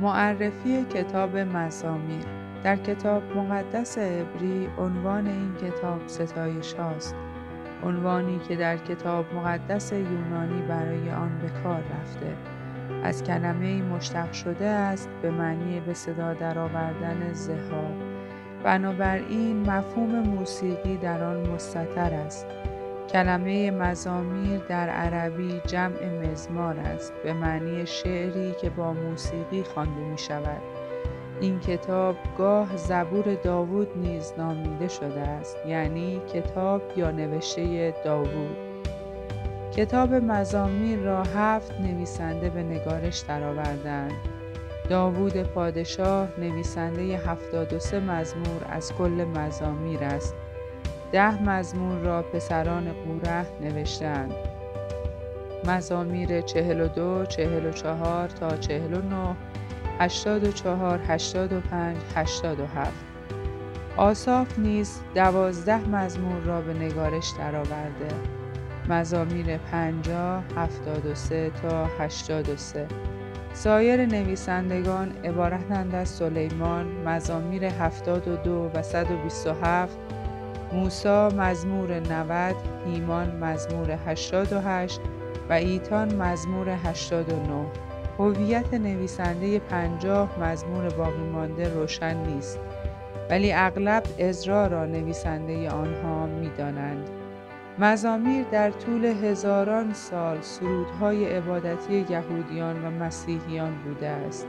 معرفی کتاب مزامیر. در کتاب مقدس عبری عنوان این کتاب ستایش هاست. عنوانی که در کتاب مقدس یونانی برای آن به کار رفته. از کلمه‌ای مشتق شده است به معنی به صدا درآوردن زها. بنابراین مفهوم موسیقی در آن مستتر است. کلمه مزامیر در عربی جمع مزمار است به معنی شعری که با موسیقی خوانده می شود. این کتاب گاه زبور داوود نیز نامیده شده است، یعنی کتاب یا نوشته داوود. کتاب مزامیر را 7 نویسنده به نگارش درآوردند. داوود پادشاه نویسنده 73 مزمور از کل مزامیر است. 10 مزمور را پسران قوره نوشتند. مزامیر 42، 44 تا 49، 84، 85، 87. آساف نیز 12 مزمور را به نگارش درآورده. مزامیر 50، 73 تا 83. سایر نویسندگان عبارتند از سلیمان مزامیر 72 و 127، موسی مزمور 90، هیمان مزمور 88 و ایتان مزمور 89. هویت نویسنده 50 مزمور باقی مانده روشن نیست، ولی اغلب عزرا را نویسنده آنها می‌دانند. مزامیر در طول هزاران سال سرودهای عبادتی یهودیان و مسیحیان بوده است.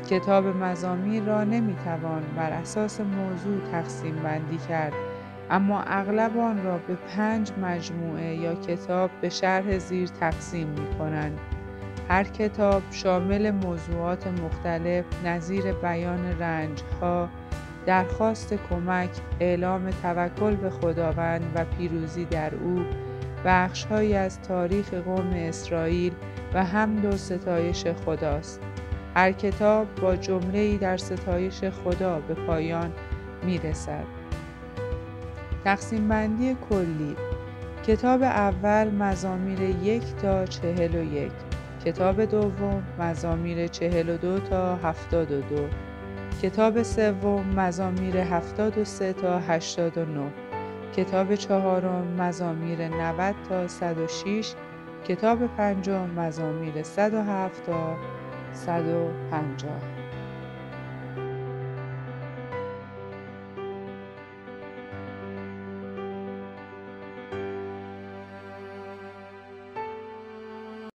کتاب مزامیر را نمی‌توان بر اساس موضوع تقسیم بندی کرد، اما اغلب آن را به 5 مجموعه یا کتاب به شرح زیر تقسیم می‌کنند. هر کتاب شامل موضوعات مختلف نظیر بیان رنج‌ها، درخواست کمک، اعلام توکل به خداوند و پیروزی در او، بخش‌هایی از تاریخ قوم اسرائیل و حمد و ستایش خداست. هر کتاب با جمله‌ای در ستایش خدا به پایان می‌رسد. تقسیم بندی کلی: کتاب اول مزامیر 1 تا 41، کتاب دوم مزامیر 42 تا 72، کتاب سوم مزامیر 73 تا 89، کتاب چهارم مزامیر 90 تا 106، کتاب پنجم مزامیر 107 تا 150.